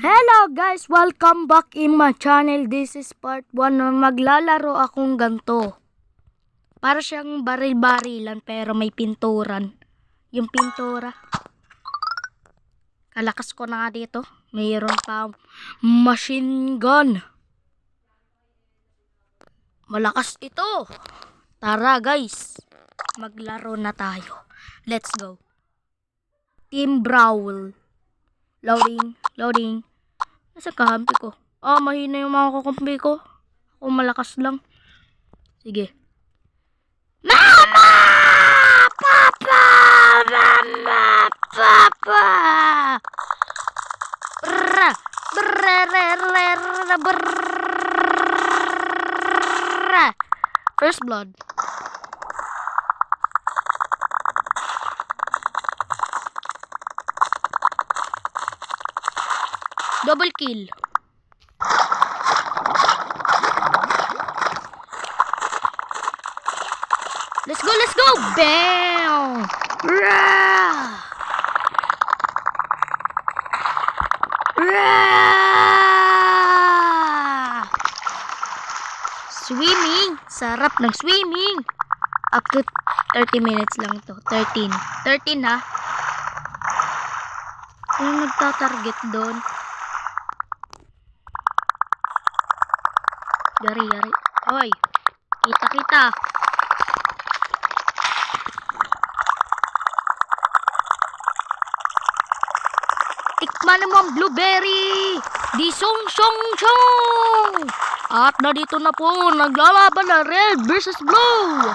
Hello guys! Welcome back in my channel. This is part 1 na maglalaro akong ganto. Para siyang baril-barilan pero may pinturan. Yung pintura. Kalakas ko na nga dito. Mayroon pa machine gun. Malakas ito. Tara guys. Maglaro na tayo. Let's go. Team Brawl. Loading. Nasa kahampi ko? Mahina yung mga kakampi ko. Ako malakas lang. Sige. Mama! Papa! Mama! Papa! Brrra! Brrra! First blood. Double kill. Let's go. Bam! Rah! Rah! Swimming. Sarap ng swimming. Up to 30 minutes lang to. 13 ha. Ano nagtatarget doon? Yari. Hoy. Kita. Tikman mo ang blueberry. Di song. At dito na po. Naglalaban na red versus blue.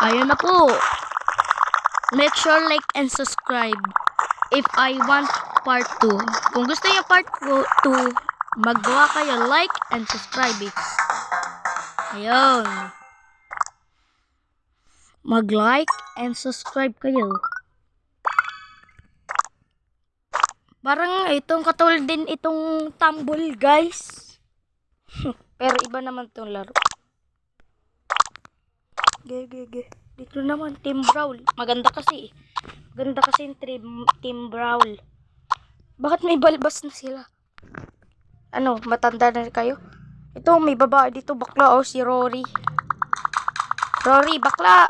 Ayan na po. Make sure like and subscribe. If I want part 2. Kung gusto niyo part 2, magawa kayo like and subscribe Ayun. Mag-like and subscribe kayo. Parang itong katulad din itong tumble guys. Pero iba naman itong laro. Ge. Dito naman Team Brawl. Maganda kasi yung Team Brawl. Bakit may balbas na sila? Ano, matanda na kayo? Ito, may babae dito, bakla, si Rory. Rory, bakla!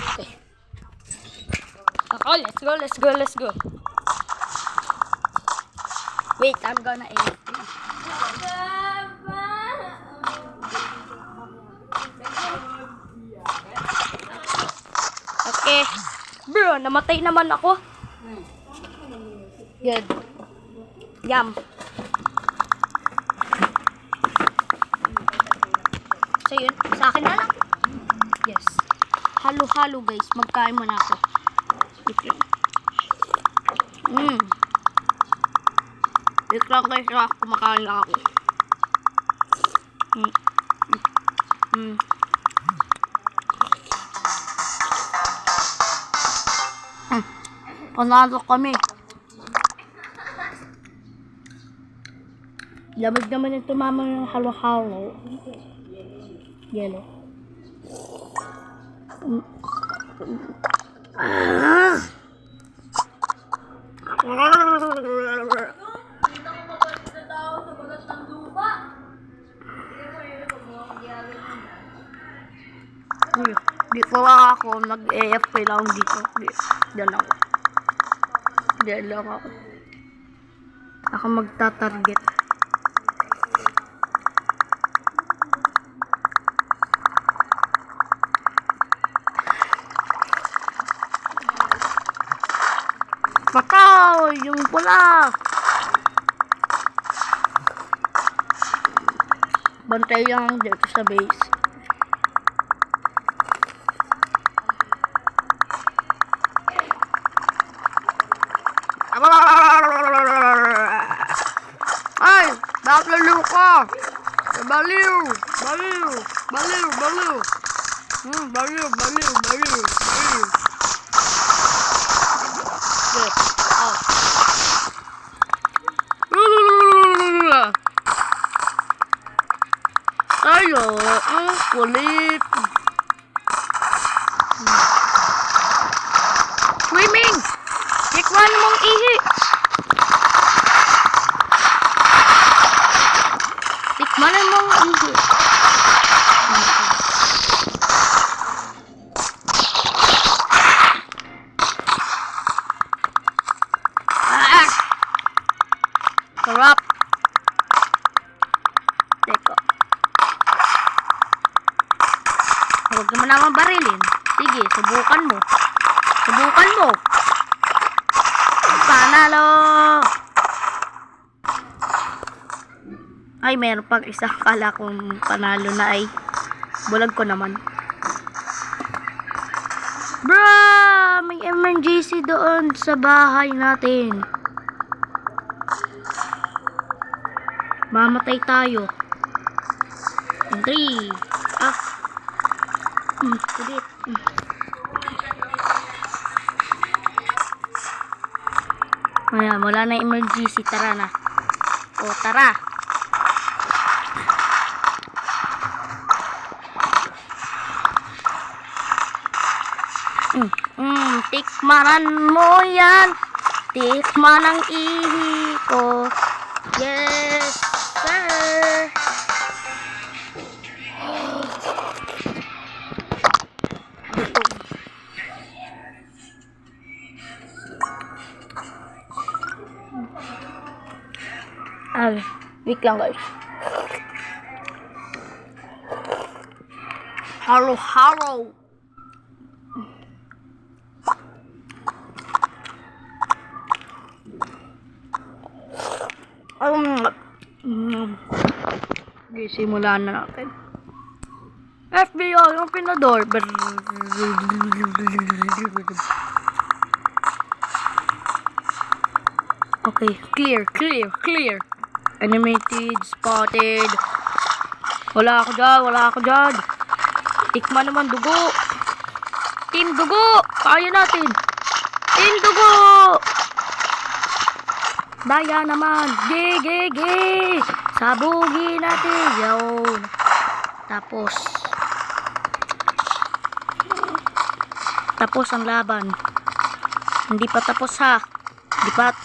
Okay. Let's go. Wait, I'm gonna edit. Okay. Bro, namatay naman ako. Good. Yum. So yun, sa akin na lang. Yes. Halo guys, magkain mo na ako. Wait lang guys, kumakain lang ako. Panalo kami. Lamig naman yung tumama yung halo-halo. Yellow. Dito lang ako, nag-AFK lang dito. Diyan lang ako. Ako magta-target. Pataw! Yung pula! Bantay lang dito sa base. Ay! Bakit lalo ka? Baliw! Baliw! Good. Ayo. Kulit. Swimming! Tikman mong ihi. Tikman mong ihi. Sarap. Teka. Huwag naman naman barilin. Sige, subukan mo. Subukan mo. Panalo. Ay, meron pang isa. Kala kong panalo na ay. Bulag ko naman. Bro! May emergency doon sa bahay natin. Mamatay tayo. 3. Ulit. Ayan, wala na emergency. Tara na. O, tara. Tikmanan mo yan. Tikman ang ihi ko. Yes, sir. Ay, wait lang guys. Hello, hello. Okay, simulan na natin. FBI, yung pinador. Okay, clear. Animated, spotted. Wala ako dyan. Tikman naman dugo. Team dugo, kaya natin. Team dugo. Daya naman. Ge. Sabugin natin. Yun. Tapos ang laban. Hindi pa tapos ha. Hindi pa.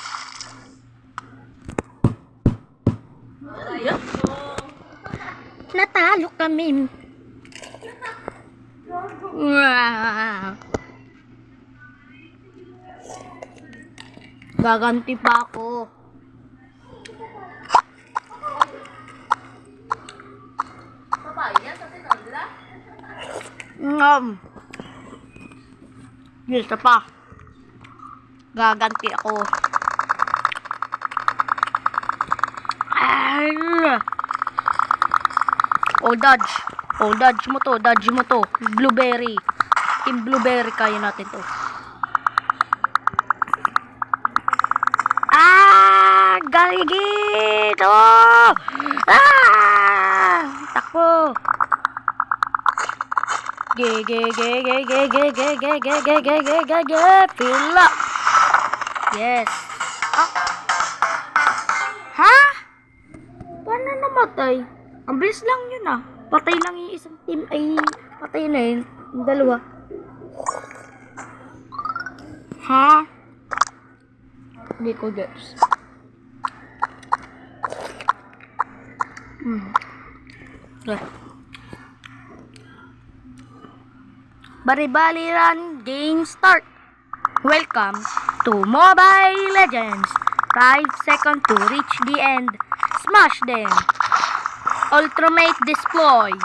Natalo kami. Gaganti pa ako. Isa pa. Gaganti ako. Dodge mo to. Blueberry. Team Blueberry, kaya natin to. Galigid! Takbo! Pila! Yes! Ha? Paano namatay? Ang bilis lang yun ah. Patay lang yung isang team. Ay, patay na yun. Yung dalawa. Ha? Hindi ko gets. Bari-bali run, game start. Welcome to Mobile Legends. 5 seconds to reach the end. Smash them. Ultimate deploy.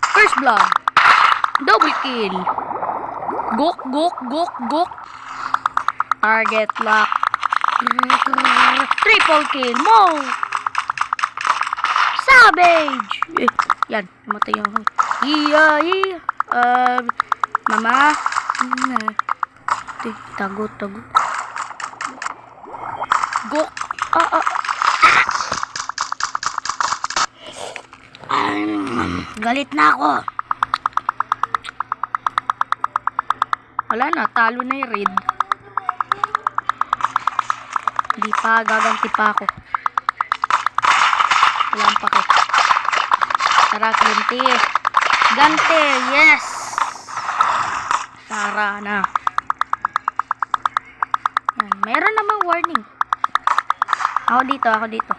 First blood. Double kill. Gok. Target lock. Triple kill mo. Savage. Yan, matay yung mama. Tago. Gok. Galit na ako. Wala na, talo na yung raid. Hindi pa, gaganti pa ako. Wala ang pake. Tara, ganti. Ganti, yes! Tara na. Yan, meron namang warning. Ako dito.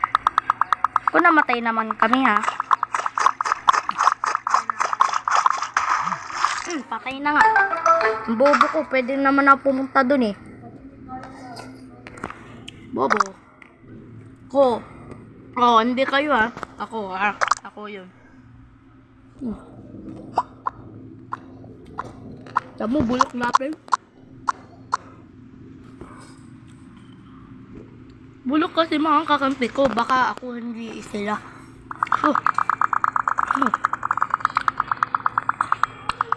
Kung namatay naman kami, ha. Patay na nga. Ang bobo ko, pwede naman ako pumunta dun, eh. Bobo. Ko. Oh, hindi kayo, ha. Ako yun. Tamo, bulok natin. Bulok kasi mga kakampi ko. Baka ako hindi sila.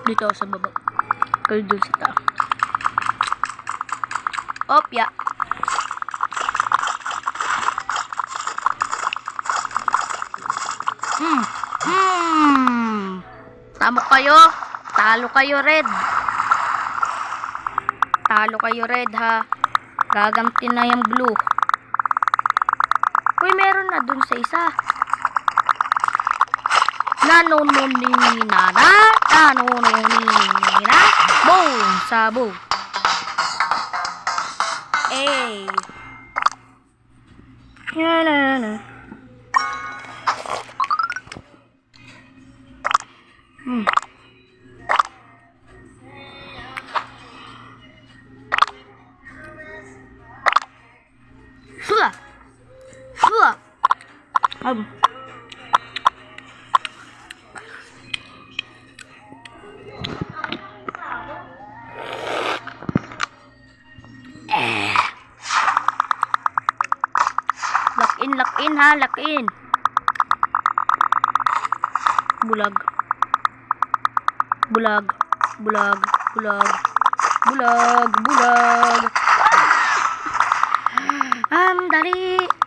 Dito ako sa baba. Kayo dun sa taas. Opya. Tama kayo. Talo kayo, red. Talo kayo, red, ha. Gaganti na yung blue. Uy, meron na dun sa isa. Nanononinina. Boom! Sabo. Eh. Yan. Lock in ha, lock in. Bulag. Dali.